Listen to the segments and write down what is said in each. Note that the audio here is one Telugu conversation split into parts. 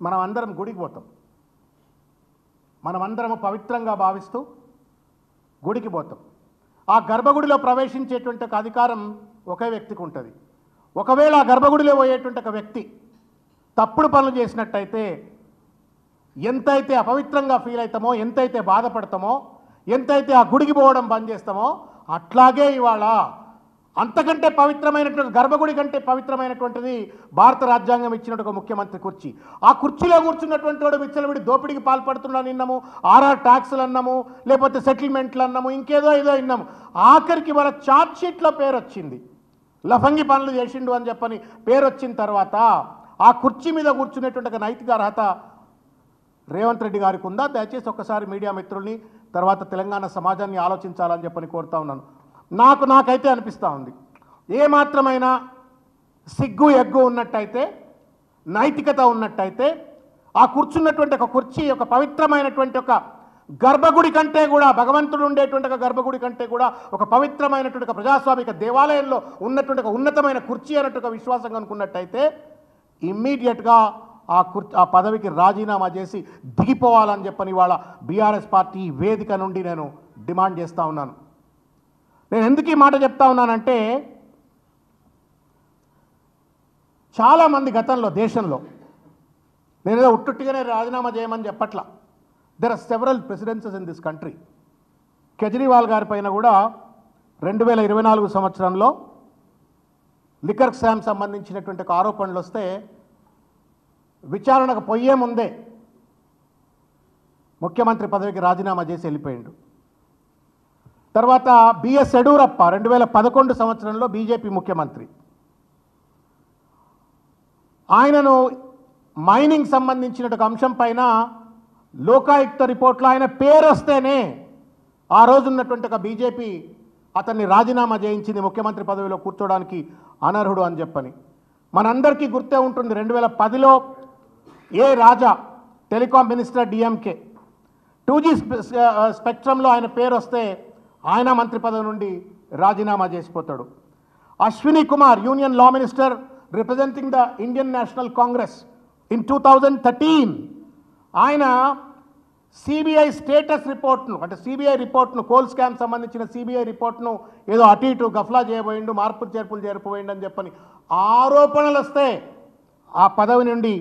మనం అందరం గుడికి పోతాం. మనమందరము పవిత్రంగా భావిస్తూ గుడికి పోతాం. ఆ గర్భగుడిలో ప్రవేశించేటువంటి ఒక అధికారం ఒకే వ్యక్తికి ఉంటుంది. ఒకవేళ ఆ గర్భగుడిలో పోయేటువంటి ఒక వ్యక్తి తప్పుడు పనులు చేసినట్టయితే ఎంతైతే అపవిత్రంగా ఫీల్ అవుతామో, ఎంతైతే బాధపడతామో, ఎంతైతే ఆ గుడికి పోవడం బంద్ చేస్తామో, అట్లాగే ఇవాళ అంతకంటే పవిత్రమైనటువంటి గర్భగుడి కంటే పవిత్రమైనటువంటిది భారత రాజ్యాంగం ఇచ్చినట్టు ఒక ముఖ్యమంత్రి కుర్చీ. ఆ కుర్చీలో కూర్చున్నటువంటి వాడు విచ్చలవిడి దోపిడికి పాల్పడుతున్నాను విన్నాము, ఆర్ఆర్ ట్యాక్స్లు అన్నాము, లేకపోతే సెటిల్మెంట్లు అన్నాము, ఇంకేదో ఏదో విన్నాము. ఆఖరికి వాళ్ళ ఛార్జ్ షీట్లో పేరు వచ్చింది, లఫంగి పనులు చేసిండు అని చెప్పని పేరు వచ్చిన తర్వాత ఆ కుర్చీ మీద కూర్చునేటువంటి ఒక నైతిక అర్హత రేవంత్ రెడ్డి గారికి ఉందా? దయచేసి ఒక్కసారి మీడియా మిత్రుల్ని, తర్వాత తెలంగాణ సమాజాన్ని ఆలోచించాలని చెప్పని కోరుతా ఉన్నాను. నాకైతే అనిపిస్తూ ఉంది, ఏమాత్రమైనా సిగ్గు ఎగ్గు ఉన్నట్టయితే, నైతికత ఉన్నట్టయితే, ఆ కూర్చున్నటువంటి ఒక కుర్చీ ఒక పవిత్రమైనటువంటి ఒక గర్భగుడి కంటే కూడా, భగవంతుడు ఉండేటువంటి ఒక గర్భగుడి కంటే కూడా ఒక పవిత్రమైనటువంటి ఒక ప్రజాస్వామిక దేవాలయంలో ఉన్నటువంటి ఒక ఉన్నతమైన కుర్చీ అన్నట్టు ఒక విశ్వాసం అనుకున్నట్టయితే ఇమ్మీడియట్గా ఆ పదవికి రాజీనామా చేసి దిగిపోవాలని చెప్పని ఇవాళ బీఆర్ఎస్ పార్టీ వేదిక నుండి నేను డిమాండ్ చేస్తూ ఉన్నాను. నేను ఎందుకు ఈ మాట చెప్తా ఉన్నానంటే, చాలామంది గతంలో దేశంలో, నేనేదో ఉట్టుట్టుగానే రాజీనామా చేయమని చెప్పట్లా, there are several presidencies in this country. Kejriwal గారి పైన కూడా 2024 సంవత్సరంలో లిక్కర్ స్కామ్ సంబంధించినటువంటి ఒక ఆరోపణలు వస్తే విచారణకు పోయే ముందే ముఖ్యమంత్రి పదవికి రాజీనామా చేసి వెళ్ళిపోయిండు. తర్వాత బిఎస్ యడ్యూరప్ప 2011 సంవత్సరంలో బీజేపీ ముఖ్యమంత్రి, ఆయనను మైనింగ్ సంబంధించిన ఒక అంశం పైన లోకాయుక్త రిపోర్ట్లో ఆయన పేరు వస్తేనే ఆ రోజు ఉన్నటువంటి ఒక బీజేపీ అతన్ని రాజీనామా చేయించింది, ముఖ్యమంత్రి పదవిలో కూర్చోడానికి అనర్హుడు అని చెప్పని. మనందరికీ గుర్తే ఉంటుంది, 2010లో A Raja telecom minister DMK 2G స్పెక్ట్రంలో ఆయన పేరు వస్తే ఆయన మంత్రి పదవి నుండి రాజీనామా చేసిపోతాడు. Ashwini Kumar union law minister representing the Indian National Congress in 2013, ఆయన సిబిఐ స్టేటస్ రిపోర్ట్ను, అంటే సిబిఐ రిపోర్ట్ను, కోల్ స్కామ్ సంబంధించిన సిబిఐ రిపోర్ట్ను ఏదో అటు ఇటు గఫ్లా చేయబోయిండు, మార్పులు చేర్పులు చేరిపోయిండు అని చెప్పని ఆరోపణలు వస్తే ఆ పదవి నుండి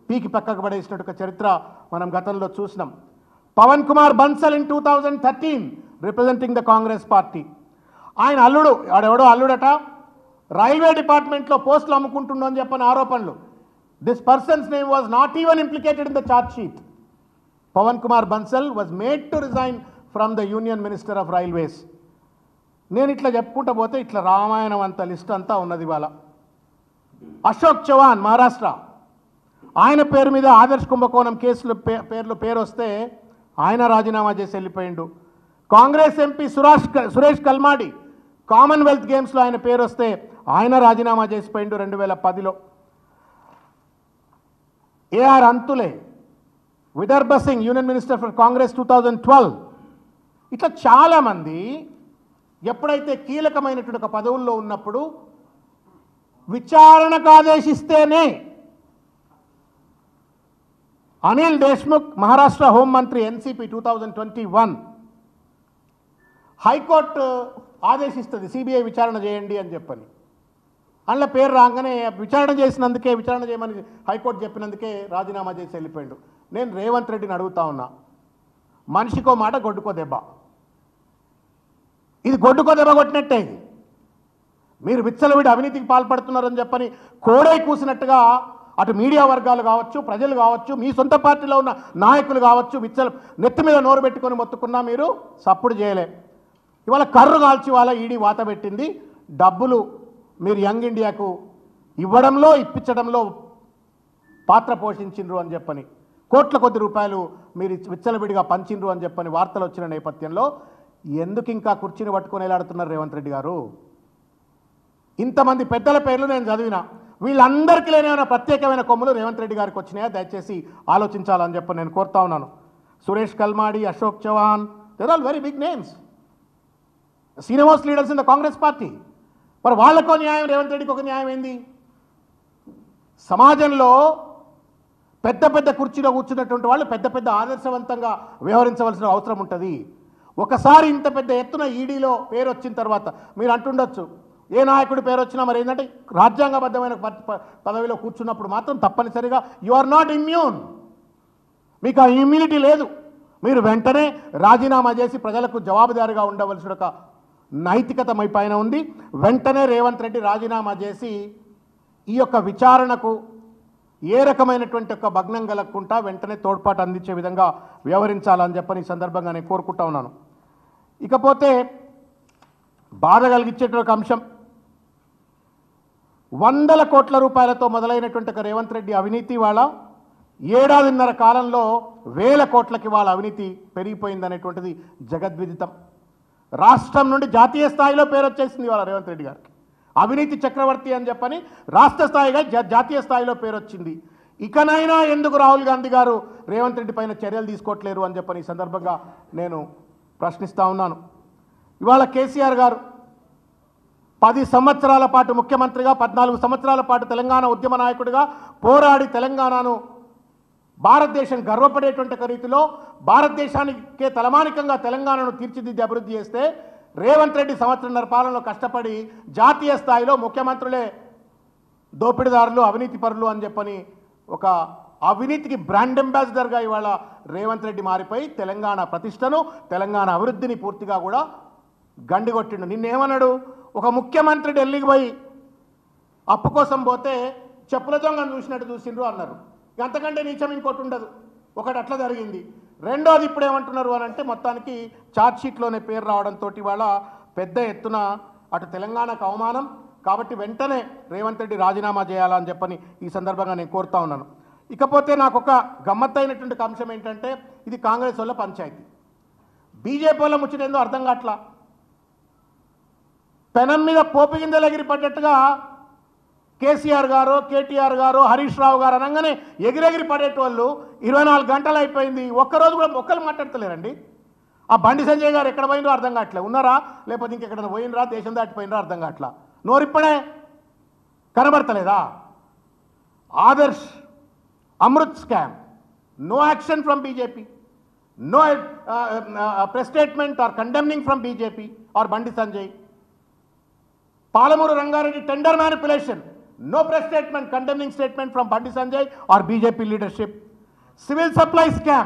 పీకి పక్కకు పడేసినట్టు చరిత్ర మనం గతంలో చూసినాం. Pawan Kumar Bansal in 2013 representing the Congress party, ఆయన అల్లుడు, ఆడెవడో అల్లుడట, రైల్వే డిపార్ట్మెంట్లో పోస్టులు అమ్ముకుంటుండో అని చెప్పని ఆరోపణలు. This person's name was not even implicated in the charge sheet. Pawan Kumar Bansal was made to resign from the union minister of railways. నేను ఇట్లా చెప్పుకుంటా పోతే ఇట్లా రామాయణం అంత లిస్ట్ అంతా ఉన్నది ఇవాళ. అశోక్ చవాన్ మహారాష్ట్ర, ఆయన పేరు మీద ఆదర్శ్ కుంభకోణం కేసులు పేరు వస్తే ఆయన రాజీనామా చేసి వెళ్ళిపోయిండు. కాంగ్రెస్ ఎంపీ సురేష్ కల్మాడి కామన్వెల్త్ గేమ్స్లో ఆయన పేరు వస్తే ఆయన రాజీనామా చేసిపోయిండు 2010లో. AR Antulay, Virbhadra Singh union minister for Congress 2012. ఇట్లా చాలామంది ఎప్పుడైతే కీలకమైనటువంటి ఒక పదవుల్లో ఉన్నప్పుడు విచారణకు ఆదేశిస్తేనే, అనిల్ దేశ్ముఖ్ మహారాష్ట్ర హోంమంత్రి ఎన్సీపీ 2021, హైకోర్టు ఆదేశిస్తుంది సిబిఐ విచారణ చేయండి అని చెప్పని. అందులో పేరు రాగానే విచారణ చేసినందుకే, విచారణ చేయమని హైకోర్టు చెప్పినందుకే రాజీనామా చేసి వెళ్ళిపోయాడు. నేను రేవంత్ రెడ్డిని అడుగుతా ఉన్నా, మనిషికో మాట గొడ్డుకో దెబ్బ, ఇది గొడ్డుకో దెబ్బ కొట్టినట్టే. ఇది మీరు విచ్చలవిడి అవినీతికి పాల్పడుతున్నారని చెప్పని కోడై కూసినట్టుగా అటు మీడియా వర్గాలు కావచ్చు, ప్రజలు కావచ్చు, మీ సొంత పార్టీలో ఉన్న నాయకులు కావచ్చు, నెత్తి మీద నోరు పెట్టుకొని మొత్తుకున్నా మీరు సప్పుడు చేయలే. ఇవాళ కర్రు కాల్చి వాళ్ళ ఈడీ వాత పెట్టింది. డబ్బులు మీరు యంగ్ ఇండియాకు ఇవ్వడంలో, ఇప్పించడంలో పాత్ర పోషించిండ్రు అని చెప్పని, కోట్ల కొద్ది రూపాయలు మీరు విచ్చలవిడిగా పంచిండ్రు అని చెప్పని వార్తలు వచ్చిన నేపథ్యంలో ఎందుకు ఇంకా కుర్చీని పట్టుకొని ఎలాడుతున్నారు రేవంత్ రెడ్డి గారు? ఇంతమంది పెద్దల పేర్లు నేను చదివినా, వీళ్ళందరికీ లేని ప్రత్యేకమైన కొమ్ములు రేవంత్ రెడ్డి గారికి వచ్చినాయా? దయచేసి ఆలోచించాలని చెప్పి నేను కోరుతా ఉన్నాను. Suresh Kalmadi, Ashok Chavan, there all very big names, senior most leaders in the Congress party. మరి వాళ్ళకో న్యాయం, రేవంత్ రెడ్డికి ఒక న్యాయం ఏంది? సమాజంలో పెద్ద పెద్ద కుర్చీలో కూర్చున్నటువంటి వాళ్ళు పెద్ద పెద్ద ఆదర్శవంతంగా వ్యవహరించవలసిన అవసరం ఉంటుంది. ఒకసారి ఇంత పెద్ద ఎత్తున ఈడీలో పేరు వచ్చిన తర్వాత మీరు అంటుండొచ్చు, ఏ నాయకుడి పేరు వచ్చినా మరి ఏంటంటే రాజ్యాంగబద్ధమైన పదవిలో కూర్చున్నప్పుడు మాత్రం తప్పనిసరిగా యు ఆర్ నాట్ ఇమ్యూన్, మీకు ఆ ఇమ్యూనిటీ లేదు. మీరు వెంటనే రాజీనామా చేసి ప్రజలకు జవాబుదారీగా ఉండవలసిన ఒక నైతికత మీ పైన ఉంది. వెంటనే రేవంత్ రెడ్డి రాజీనామా చేసి ఈ యొక్క విచారణకు ఏ రకమైనటువంటి ఒక భగ్నం కలగకుండా వెంటనే తోడ్పాటు అందించే విధంగా వ్యవహరించాలని చెప్పని ఈ సందర్భంగా నేను కోరుకుంటా ఉన్నాను. ఇకపోతే బాధ కలిగించేటువంటి అంశం, 100 కోట్ల రూపాయలతో మొదలైనటువంటి ఒక రేవంత్ రెడ్డి అవినీతి వాళ్ళ ఏడాదిన్నర కాలంలో 1000 కోట్లకి వాళ్ళ అవినీతి పెరిగిపోయిందనేటువంటిది జగద్విదితం. రాష్ట్రం నుండి జాతీయ స్థాయిలో పేరు వచ్చేసింది వాళ్ళ రేవంత్ రెడ్డి గారికి. అవినీతి చక్రవర్తి అని చెప్పని రాష్ట్ర స్థాయిగా జాతీయ స్థాయిలో పేరు వచ్చింది. ఇకనైనా ఎందుకు రాహుల్ గాంధీ గారు రేవంత్ రెడ్డి పైన చర్యలు తీసుకోవట్లేరు అని చెప్పని ఈ సందర్భంగా నేను ప్రశ్నిస్తూ ఉన్నాను. ఇవాళ కేసీఆర్ గారు 10 సంవత్సరాల పాటు ముఖ్యమంత్రిగా, 14 సంవత్సరాల పాటు తెలంగాణ ఉద్యమ నాయకుడిగా పోరాడి తెలంగాణను భారతదేశం గర్వపడేటువంటి రీతిలో భారతదేశానికే తలమానికంగా తెలంగాణను తీర్చిదిద్ది అభివృద్ధి చేస్తే రేవంత్ రెడ్డి సంవత్సరంన్నర పాలనలో కష్టపడి జాతీయ స్థాయిలో ముఖ్యమంత్రులే దోపిడీదారులు, అవినీతి పరులు అని చెప్పని ఒక అవినీతికి బ్రాండ్ అంబాసిడర్గా ఇవాళ రేవంత్ రెడ్డి మారిపోయి తెలంగాణ ప్రతిష్టను, తెలంగాణ అభివృద్ధిని పూర్తిగా కూడా గండిగొట్టిండు. నిన్నేమన్నాడు, ఒక ముఖ్యమంత్రి ఢిల్లీకి పోయి అప్పు కోసం పోతే చెప్పుల దొంగను చూసినట్టు చూసిండ్రు అన్నారు. అంతకంటే నీచం ఇంకోటి ఉండదు. ఒకటి అట్లా జరిగింది. రెండోది ఇప్పుడు ఏమంటున్నారు అని అంటే మొత్తానికి ఛార్జ్షీట్లోనే పేరు రావడంతో ఇవాళ పెద్ద ఎత్తున అటు తెలంగాణకు అవమానం. కాబట్టి వెంటనే రేవంత్ రెడ్డి రాజీనామా చేయాలని చెప్పని ఈ సందర్భంగా నేను కోరుతా ఉన్నాను. ఇకపోతే నాకు ఒక గమ్మత్తైనటువంటి అంశం ఏంటంటే, ఇది కాంగ్రెస్ వాళ్ళ పంచాయతీ, బీజేపీ వాళ్ళ ముచ్చటేందో అర్థం కావట్లా. పెనం మీద పోపు గింజలు ఎగిరి పడ్డట్టుగా కేసీఆర్ గారు, కేటీఆర్ గారు, హరీష్ రావు గారు అనగానే ఎగిరెగిరి పడేటోళ్ళు 24 గంటలు అయిపోయింది, ఒక్కరోజు కూడా ఒక్కరు మాట్లాడతలేరండి. ఆ బండి సంజయ్ గారు ఎక్కడ పోయినరో అర్థం కావట్లే, ఉన్నారా లేకపోతే ఇంకెక్కడ పోయినరా, దేశం దాటిపోయినరా అర్థం కావట్లా. నోరిప్పుడే కనబడతలేదా? Adarsh Amrit scam, no action from BJP, no press statement or condemning from BJP or Bandi Sanjay. Palamuru Rangareddy tender manipulation, no press statement, condemning statement from Bandi Sanjay or BJP leadership. Civil supply scam,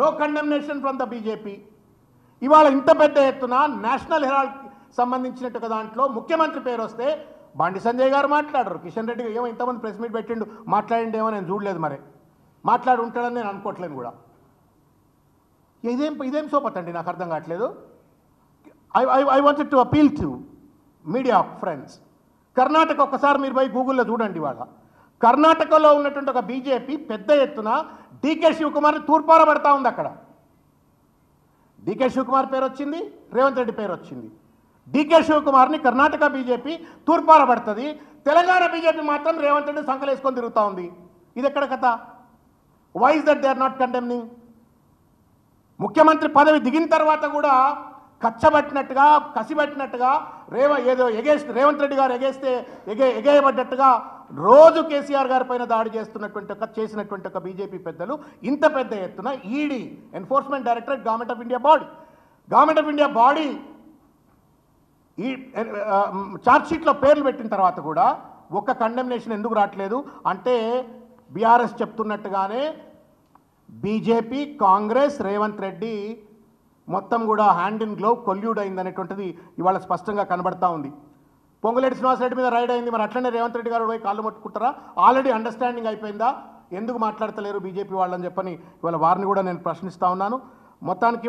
no condemnation from the BJP. ఇవాళ ఇంత పెద్ద ఎత్తున నేషనల్ హెరాల్డ్ సంబంధించినట్టు దాంట్లో ముఖ్యమంత్రి పేరు వస్తే బండి సంజయ్ గారు మాట్లాడరు, కిషన్ రెడ్డి ఏమో ఇంతమంది ప్రెస్ మీట్ పెట్టిండు, మాట్లాడిండేమో నేను చూడలేదు, మరి మాట్లాడి ఉంటాడని నేను అనుకోవట్లేను కూడా. ఇదేం సోపతండి నాకు అర్థం కావట్లేదు. I wanted to appeal to media friends, Karnataka ఒక్కసారి మీరు పోయి గూగుల్లో చూడండి. వాళ్ళ కర్ణాటకలో ఉన్నటువంటి ఒక బీజేపీ పెద్ద ఎత్తున డీకే శివకుమార్ని తూర్పారబడతా ఉంది. అక్కడ డీకే శివకుమార్ పేరు వచ్చింది, రేవంత్ రెడ్డి పేరు వచ్చింది. డీకే శివకుమార్ని కర్ణాటక బీజేపీ తూర్పారబడుతుంది, తెలంగాణ బీజేపీ మాత్రం రేవంత్ రెడ్డి సంకలేసుకొని తిరుగుతూ ఉంది. ఇది ఎక్కడ కథ? Why is that they are not condemning? ముఖ్యమంత్రి పదవి దిగిన తర్వాత కూడా కచ్చబట్టినట్టుగా, కసిబట్టినట్టుగా ఏదో రేవంత్ రెడ్డి గారు ఎగేయబడ్డట్టుగా రోజు కేసీఆర్ గారి పైన దాడి చేసినటువంటి ఒక బీజేపీ పెద్దలు ఇంత పెద్ద ఎత్తున ED, enforcement directorate, government of India body ఈ ఛార్జ్షీట్లో పేర్లు పెట్టిన తర్వాత కూడా ఒక్క కండెమ్నేషన్ ఎందుకు రావట్లేదు అంటే, బీఆర్ఎస్ చెప్తున్నట్టుగానే బీజేపీ, కాంగ్రెస్, రేవంత్ రెడ్డి మొత్తం కూడా హ్యాండ్ ఇన్ గ్లోవ్ కొల్యూడ్ అయిందనేటువంటిది ఇవాళ స్పష్టంగా కనబడతా ఉంది. పొంగులేటి శ్రీనివాసరెడ్డి మీద రైడ్ అయింది, మరి అట్లనే రేవంత్ రెడ్డి గారు పోయి కాళ్ళు పట్టుకుంటారా? ఆల్రెడీ అండర్స్టాండింగ్ అయిపోయిందా? ఎందుకు మాట్లాడతలేరు బీజేపీ వాళ్ళని చెప్పని ఇవాళ వారిని కూడా నేను ప్రశ్నిస్తూ ఉన్నాను. మొత్తానికి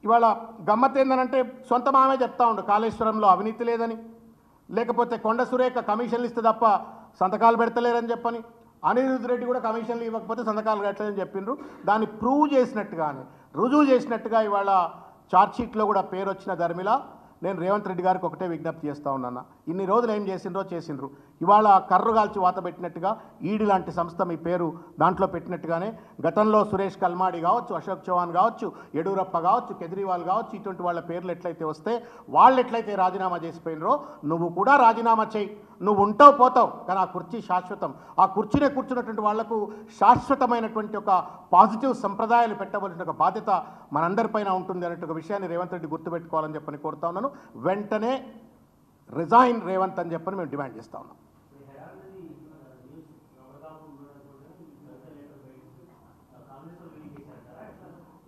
ఇవాళ గమ్మత్ ఏందనంటే, సొంత మామే చెప్తా ఉండు కాళేశ్వరంలో అవినీతి లేదని, లేకపోతే కొండ సురేఖ కమిషన్లు ఇస్తే తప్ప సంతకాలు పెడతలేరని చెప్పని, అనిరుద్ధ్ రెడ్డి కూడా కమిషన్లు ఇవ్వకపోతే సంతకాలు పెట్టలేదని చెప్పిండ్రు. దాన్ని ప్రూవ్ చేసినట్టుగానే, రుజువు చేసినట్టుగా ఇవాళ ఛార్జ్షీట్లో కూడా పేరు వచ్చిన ధర్మిలా నేను రేవంత్ రెడ్డి గారికి ఒకటే విజ్ఞప్తి చేస్తూ ఉన్నాను. ఇన్ని రోజులు ఏం చేసిండ్రు. ఇవాళ కర్రు కాల్చి వాత పెట్టినట్టుగా ఈడీ లాంటి సంస్థ మీ పేరు దాంట్లో పెట్టినట్టుగానే గతంలో సురేష్ కల్మాడి కావచ్చు, అశోక్ చౌహాన్ కావచ్చు, యడ్యూరప్ప కావచ్చు, కేజ్రీవాల్ కావచ్చు, ఇటువంటి వాళ్ళ పేర్లు ఎట్లయితే వస్తే వాళ్ళు ఎట్లయితే రాజీనామా చేసిపోయినరో నువ్వు కూడా రాజీనామా చేయి. నువ్వు ఉంటావు పోతావు, కానీ ఆ కుర్చీ శాశ్వతం. ఆ కుర్చీనే కూర్చున్నటువంటి వాళ్లకు శాశ్వతమైనటువంటి ఒక పాజిటివ్ సంప్రదాయాలు పెట్టవలసిన ఒక బాధ్యత మనందరిపైన ఉంటుంది అనేటువంటి ఒక విషయాన్ని రేవంత్ రెడ్డి గుర్తుపెట్టుకోవాలని చెప్పని కోరుతా ఉన్నాను. వెంటనే రిజైన్ రేవంత్ అని చెప్పని మేము డిమాండ్ చేస్తా ఉన్నాం.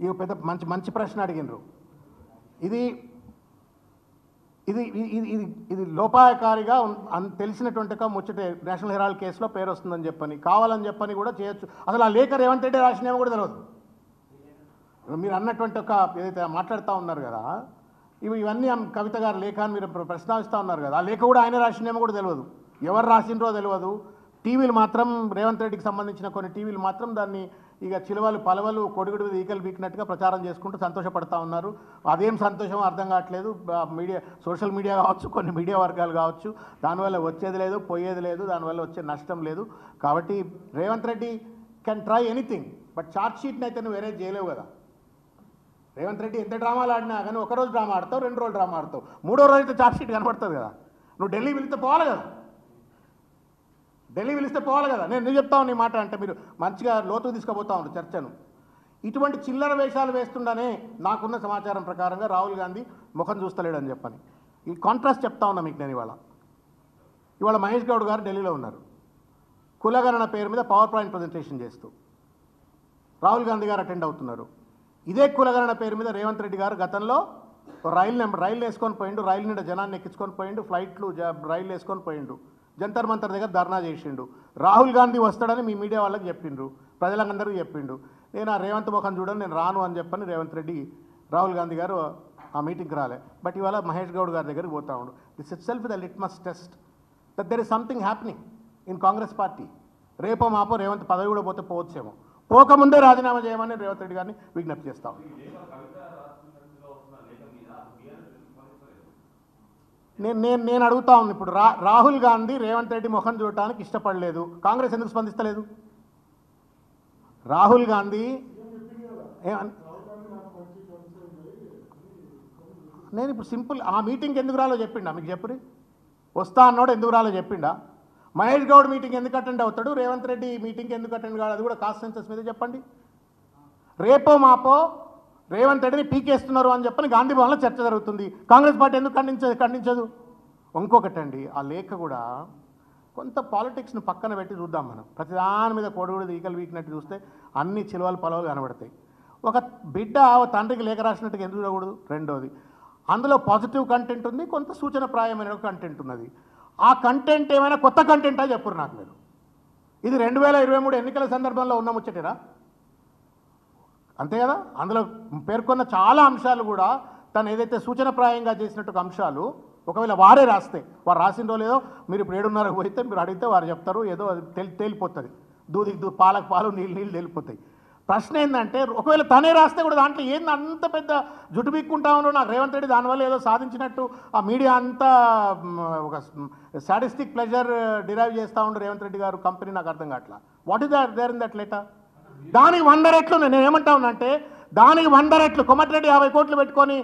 ఇది పెద్ద మంచి ప్రశ్న అడిగినరు. ఇది ఇది ఇది ఇది లోపాయకారిగా తెలిసినటువంటి ఒక ముచ్చటే. నేషనల్ హెరాల్డ్ కేసులో పేరు వస్తుందని చెప్పని కావాలని చెప్పని కూడా చేయొచ్చు. అసలు ఆ లేఖ రేవంత్ రెడ్డి రాసినేమో కూడా తెలియదు. మీరు అన్నటువంటి ఒక ఏదైతే మాట్లాడుతూ ఉన్నారు కదా, ఇవన్నీ కవిత గారు లేఖ అని మీరు ప్రస్తావిస్తూ ఉన్నారు కదా, ఆ లేఖ కూడా ఆయన రాసినేమో కూడా తెలియదు. ఎవరు రాసిండ్రో తెలియదు. టీవీలు మాత్రం రేవంత్ రెడ్డికి సంబంధించిన కొన్ని టీవీలు మాత్రం దాన్ని ఇక చిలువలు పలవలు కొడుగుడు ఈకలు బీకినట్టుగా ప్రచారం చేసుకుంటూ సంతోషపడతా ఉన్నారు. అదేం సంతోషం అర్థం కావట్లేదు. మీడియా, సోషల్ మీడియా కావచ్చు, కొన్ని మీడియా వర్గాలు కావచ్చు, దానివల్ల వచ్చేది లేదు, పోయేది లేదు, దానివల్ల వచ్చే నష్టం లేదు. కాబట్టి Revanth Reddy can try anything, but charge షీట్ని అయితే నువ్వు వేరే చేయలేవు కదా. రేవంత్ రెడ్డి ఎంత డ్రామాలు ఆడినా కానీ ఒకరోజు డ్రామా ఆడతావు, 2 రోజులు డ్రామా ఆడతావు, 3వ రోజు అయితే ఛార్జ్ షీట్ కనబడుతుంది కదా. నువ్వు ఢిల్లీ పిలిస్తే పోవాలి కదా, ఢిల్లీ పిలిస్తే పోవాలి కదా. నేను చెప్తాను నీ మాట అంటే మీరు మంచిగా లోతు తీసుకుపోతా ఉంటారు చర్చను. ఇటువంటి చిల్లర వేషాలు వేస్తుండనే నాకున్న సమాచారం ప్రకారంగా రాహుల్ గాంధీ ముఖం చూస్తలేడని చెప్పని ఈ కాంట్రాస్ట్ చెప్తా ఉన్నా మీకు. నేను ఇవాళ మహేష్ గౌడ్ గారు ఢిల్లీలో ఉన్నారు, కులగణన పేరు మీద పవర్ పాయింట్ ప్రజెంటేషన్ చేస్తూ. రాహుల్ గాంధీ గారు అటెండ్ అవుతున్నారు. ఇదే కులగణన పేరు మీద రేవంత్ రెడ్డి గారు గతంలో రైలు వేసుకొని పోయిండు, రైలు నిండా జనాన్ని ఎక్కించుకొని పోయిండు, ఫ్లైట్లు రైలు వేసుకొని పోయిండు, జంతర్ మంతర్ దగ్గర ధర్నా చేసిండు. రాహుల్ గాంధీ వస్తాడని మీ మీడియా వాళ్ళకి చెప్పిండ్రు, ప్రజలందరికీ చెప్పిండు. నేను ఆ రేవంత్ ముఖం చూడని నేను రాను అని చెప్పని రేవంత్ రెడ్డి రాహుల్ గాంధీ గారు ఆ మీటింగ్కి రాలే. బట్ ఇవాళ మహేష్ గౌడ్ గారి దగ్గరికి పోతా ఉండు. This it self the litmus test that there is something happening in Congress party. రేపో మాపో రేవంత్ పదవి కూడా పోతే పోవచ్చేమో. పోకముందే రాజీనామా చేయమని రేవంత్ రెడ్డి గారిని విజ్ఞప్తి చేస్తాం. నేను అడుగుతా ఉన్నాను ఇప్పుడు, రాహుల్ గాంధీ రేవంత్ రెడ్డి ముఖం చూడటానికి ఇష్టపడలేదు, కాంగ్రెస్ ఎందుకు స్పందిస్తలేదు? రాహుల్ గాంధీ నేను ఇప్పుడు సింపుల్ ఆ మీటింగ్కి ఎందుకు రాలో చెప్పిండా మీకు? చెప్పురి. వస్తా అన్నాడు ఎందుకు రాలో చెప్పిండా? మహేష్ గౌడ్ మీటింగ్ ఎందుకు అటెండ్ అవుతాడు, రేవంత్ రెడ్డి మీటింగ్కి ఎందుకు అటెండ్ కాదు, అది కూడా కాస్ట్ సెన్సస్ మీద చెప్పండి. రేపో మాపో రేవంత్ రెడ్డిని పీకేస్తున్నారు అని చెప్పని గాంధీ భవన్లో చర్చ జరుగుతుంది. కాంగ్రెస్ పార్టీ ఎందుకు ఖండించదు? ఇంకొకటండి, ఆ లేఖ కూడా కొంత పాలిటిక్స్ను పక్కన పెట్టి చూద్దాం మనం. ప్రతిదాని మీద కొడుగుడు ఈకలు వీకినట్టు చూస్తే అన్ని చిలువలు పొలవలు కనబడతాయి. ఒక బిడ్డ తండ్రికి లేఖ రాసినట్టుగా ఎందుకు చూడకూడదు? రెండోది, అందులో పాజిటివ్ కంటెంట్ ఉంది, కొంత సూచనప్రాయమైన కంటెంట్ ఉన్నది. ఆ కంటెంట్ ఏమైనా కొత్త కంటెంటా చెప్పురు నాకు మీరు. ఇది 2023 ఎన్నికల సందర్భంలో ఉన్న ముచ్చటేనా? అంతే కదా. అందులో పేర్కొన్న చాలా అంశాలు కూడా తను ఏదైతే సూచనప్రాయంగా చేసినట్టు అంశాలు ఒకవేళ వారే రాస్తే, వారు రాసిందో లేదో మీరు ఇప్పుడు 7:30 పోయితే మీరు అడిగితే వారు చెప్తారు, ఏదో తేలిపోతుంది. దూదికి పాలకు పాలు నీళ్ళు తేలిపోతాయి. ప్రశ్న ఏంటంటే, ఒకవేళ తనే రాస్తే కూడా దాంట్లో ఏంది అంత పెద్ద జుట్టు బిక్కుంటా ఉన్నాడు నాకు రేవంత్ రెడ్డి, దానివల్ల ఏదో సాధించినట్టు ఆ మీడియా అంతా ఒక సాడిస్టిక్ ప్లెజర్ డిరైవ్ చేస్తూ ఉండు రేవంత్ రెడ్డి గారు కంపెనీ. నాకు అర్థం కావట్లా. What is there in that letter? దానికి 100 రెట్లు నేను ఏమంటా ఉన్నానంటే, దానికి 100 రెట్లు కోమటిరెడ్డి 50 కోట్లు పెట్టుకొని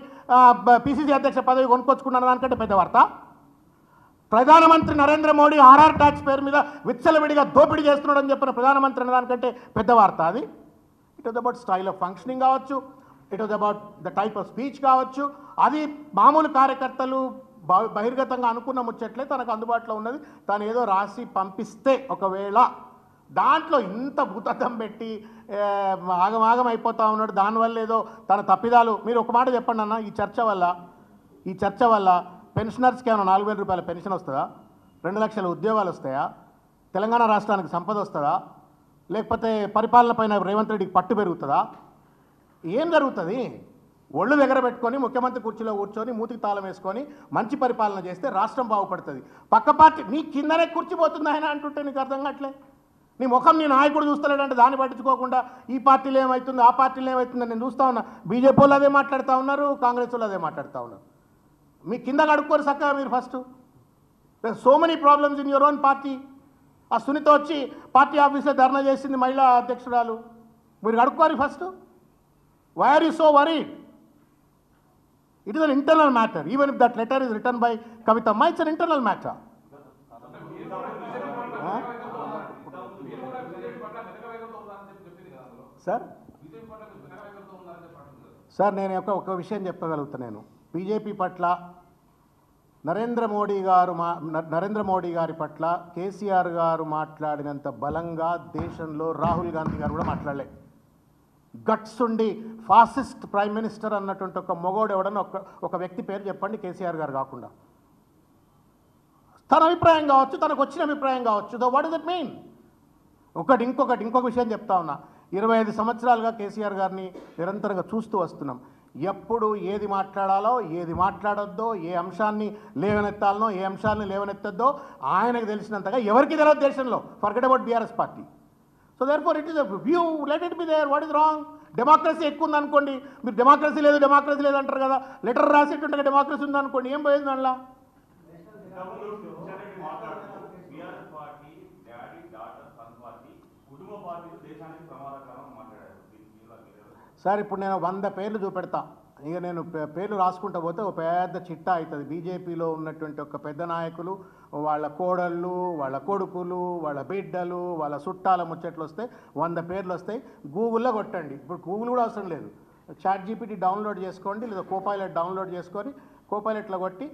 పిసిసి అధ్యక్ష పదవి కొనుక్కొచ్చుకున్న దానికంటే పెద్ద వార్త. ప్రధానమంత్రి నరేంద్ర మోడీ ఆర్ఆర్ ట్యాక్స్ పేరు మీద విచ్చలవిడిగా దోపిడీ చేస్తున్నాడని చెప్పిన ప్రధానమంత్రి అనే దానికంటే పెద్ద వార్త అది. It was about style of functioning కావచ్చు, it was about the type of speech కావచ్చు. అది మామూలు కార్యకర్తలు బహిర్గతంగా అనుకున్న ముచ్చట్లే తనకు అందుబాటులో ఉన్నది. తను ఏదో రాసి పంపిస్తే ఒకవేళ దాంట్లో ఇంత భూతద్దం పెట్టి ఆగమాగం అయిపోతూ ఉన్నాడు. దానివల్ల ఏదో తన తప్పిదాలు. మీరు ఒక మాట చెప్పండి అన్న, ఈ చర్చ వల్ల పెన్షనర్స్కి ఏమైనా 4,000 రూపాయల పెన్షన్ వస్తుందా? 2 లక్షల ఉద్యోగాలు వస్తాయా? తెలంగాణ రాష్ట్రానికి సంపద వస్తుందా? లేకపోతే పరిపాలన పైన రేవంత్ రెడ్డికి పట్టు పెరుగుతుందా? ఏం జరుగుతుంది? ఒళ్ళు దగ్గర పెట్టుకొని ముఖ్యమంత్రి కుర్చీలో కూర్చొని మూతికి తాళం వేసుకొని మంచి పరిపాలన చేస్తే రాష్ట్రం బాగుపడుతుంది. పక్క పార్టీ నీ కిందనే కుర్చిపోతుంది ఆయన అంటుంటే నీకు అర్థం కావట్లే. నీ ముఖం నీ నాయకుడు చూస్తలేడంటే దాన్ని పట్టించుకోకుండా ఈ పార్టీలో ఏమవుతుంది, ఆ పార్టీలో ఏమవుతుందని నేను చూస్తూ ఉన్నా. బీజేపీ వాళ్ళు అదే మాట్లాడుతూ ఉన్నారు, కాంగ్రెస్ వాళ్ళు అదే మాట్లాడుతూ ఉన్నారు. మీ కింద కడుక్కోరు చక్కగా మీరు first. So many problems in your own party. ఆ సునీత వచ్చి పార్టీ ఆఫీస్లో ధర్నా చేసింది, మహిళా అధ్యక్షురాలు. మీరు అడుక్కోవాలి first. Why are you so worried? It is an internal matter. Even if that letter is written by Kavithamma, it's an internal matter. Sir నేను ఒక విషయం చెప్పగలుగుతాను. నేను బీజేపీ పట్ల నరేంద్ర మోడీ గారి పట్ల కేసీఆర్ గారు మాట్లాడినంత బలంగా దేశంలో రాహుల్ గాంధీ గారు కూడా మాట్లాడలే. గట్స్ ఉండి ఫాసిస్ట్ ప్రైమ్ మినిస్టర్ అన్నటువంటి ఒక మొగోడు ఎవడన్నా ఒక వ్యక్తి పేరు చెప్పండి, కేసీఆర్ గారు కాకుండా. తన అభిప్రాయం కావచ్చు, తనకు వచ్చిన అభిప్రాయం కావచ్చు. So what does it mean? ఇంకొక విషయం చెప్తా ఉన్నా. 25 సంవత్సరాలుగా కేసీఆర్ గారిని నిరంతరంగా చూస్తూ వస్తున్నాం. ఎప్పుడు ఏది మాట్లాడాలో, ఏది మాట్లాడొద్దో, ఏ అంశాన్ని లేవనెత్తాలనో, ఏ అంశాన్ని లేవనెత్తొద్దో ఆయనకు తెలిసినంతగా ఎవరికి తెలియదు దేశంలో. Forget about BRS party. So therefore it is a view, let it be there. What is wrong? Democracy ఎక్కువ ఉందనుకోండి, మీరు డెమోక్రసీ లేదు అంటారు కదా. లెటర్ రాసేటుండగా డెమోక్రసీ ఉందనుకోండి, ఏం పోయింది దానిలో? సార్ ఇప్పుడు నేను 100 పేర్లు చూపెడతా. ఇక నేను పేర్లు రాసుకుంటూ పోతే ఒక పెద్ద చిట్టా అవుతుంది. బీజేపీలో ఉన్నటువంటి ఒక పెద్ద నాయకులు, వాళ్ళ కోడళ్ళు, వాళ్ళ కొడుకులు, వాళ్ళ బిడ్డలు, వాళ్ళ చుట్టాల ముచ్చట్లు వస్తాయి. 100 పేర్లు వస్తాయి. గూగుల్లో కొట్టండి. ఇప్పుడు గూగుల్ కూడా అవసరం లేదు. ChatGPT డౌన్లోడ్ చేసుకోండి, లేదా కోపైలట్ డౌన్లోడ్ చేసుకొని కోపైలట్లో కొట్టి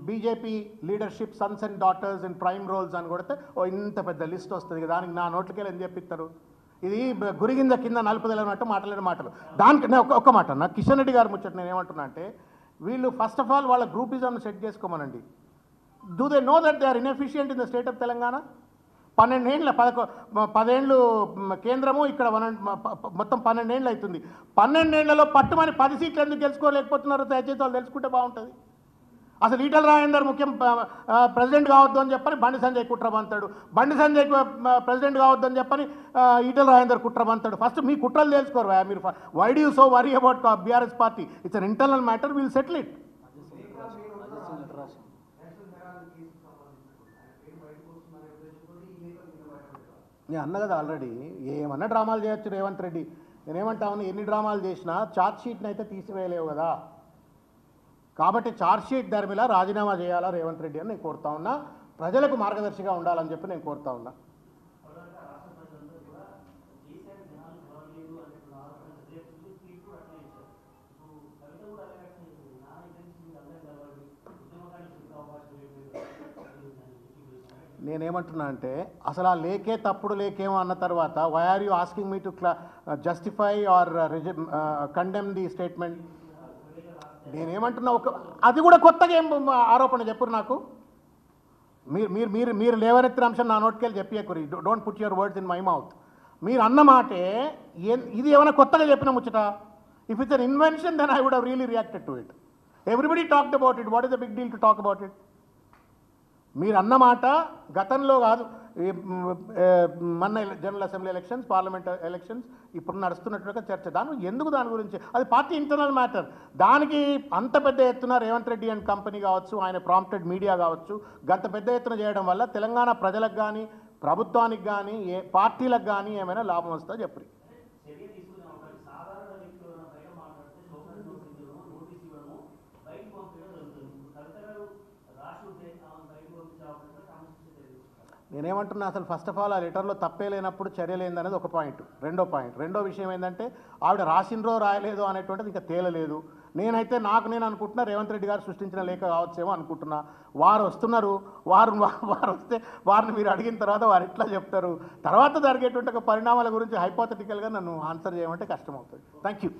BJP leadership sons and daughters in prime roles అని కొడితే ఇంత పెద్ద లిస్ట్ వస్తుంది. దానికి నా నోట్లకెళ్ళి ఏం చెప్పిస్తారు? ఇది గురిగింద కింద నలుపుదలన్నట్టు మాట్లాడిన మాటలు. దానికి ఒక్క మాట నాకు కిషన్ రెడ్డి గారు ముచ్చట నేను ఏమంటున్నా అంటే, వీళ్ళు ఫస్ట్ ఆఫ్ ఆల్ వాళ్ళ గ్రూపిజంను సెట్ చేసుకోమనండి. Do they know that they are inefficient in the state of Telangana? 10 ఏళ్ళు కేంద్రము, ఇక్కడ మొత్తం 12 ఏళ్ళు అవుతుంది. 12 ఏళ్లలో పట్టుమని 10 సీట్లు ఎందుకు గెలుచుకోలేకపోతున్నారో దయచేసి వాళ్ళు తెలుసుకుంటే బాగుంటుంది. అసలు ఈటల రాజేందర్ ప్రెసిడెంట్ కావద్దు అని చెప్పని బండి సంజయ్ కుట్రబంతాడు. బండి సంజయ్ ప్రెసిడెంట్ కావద్దు అని చెప్పని ఈటల రాజేందర్ కుట్రబంతాడు. ఫస్ట్ మీ కుట్రలు తెలుసుకోరు. మీరు why do you so worry about BRS party? It's an internal matter, will settle it. నేను అన్న కదా ఆల్రెడీ, ఏమన్నా డ్రామాలు చేయొచ్చు రేవంత్ రెడ్డి. నేనేమంటాను, ఎన్ని డ్రామాలు చేసినా ఛార్జ్ షీట్ని అయితే తీసివేయలేవు కదా. కాబట్టి ఛార్జ్ షీట్ ధర్మిలా రాజీనామా చేయాలా రేవంత్ రెడ్డి అని నేను కోరుతా ఉన్నా. ప్రజలకు మార్గదర్శిగా ఉండాలని చెప్పి నేను కోరుతా ఉన్నా. నేనేమంటున్నా అంటే, అసలు ఆ లేకే తప్పుడు లేకేమో అన్న తర్వాత why are you asking me to justify or condemn the statement? నేనేమంటున్నా, అది కూడా కొత్తగా ఏం ఆరోపణ చెప్పురు నాకు. మీరు లేవనెత్తిన అంశం నా నోటికెళ్ళి చెప్పేకురి. Don't put your words in my mouth. మీరు అన్న మాటే ఇది ఏమైనా కొత్తగా చెప్పిన ముచ్చట? If it's an invention then I would have really reacted to it. Everybody talked about it. What is the big deal to talk about it? మీరు అన్నమాట గతంలో కాదు, మన general assembly elections, parliament elections, ఇప్పుడు నడుస్తున్నట్టుగా చర్చ. దాని గురించి అది పార్టీ ఇంటర్నల్ మ్యాటర్. దానికి అంత పెద్ద ఎత్తున రేవంత్ రెడ్డి అండ్ కంపెనీ కావచ్చు, ఆయన ప్రాంప్టెడ్ మీడియా కావచ్చు, గంత పెద్ద ఎత్తున చేయడం వల్ల తెలంగాణ ప్రజలకు కానీ, ప్రభుత్వానికి కానీ, ఏ పార్టీలకు కానీ ఏమైనా లాభం వస్తుందో చెప్పరు. నేనేమంటున్నా, అసలు ఫస్ట్ ఆఫ్ ఆల్ ఆ లెటర్లో తప్పే లేనప్పుడు చర్య లేదనేది ఒక పాయింట్. రెండో విషయం ఏంటంటే, ఆవిడ రాసిండ్రో రాయలేదో అనేటువంటిది ఇంకా తేలలేదు. నేనైతే నేను అనుకుంటున్నా రేవంత్ రెడ్డి గారు సృష్టించిన లేఖ కావచ్చేమో అనుకుంటున్నా. వారు వస్తున్నారు, వారు వస్తే వారిని మీరు అడిగిన తర్వాత వారు ఎట్లా చెప్తారు? తర్వాత జరిగేటువంటి పరిణామాల గురించి హైపోథెటికల్గా నన్ను ఆన్సర్ చేయమంటే కష్టమవుతుంది. Thank you.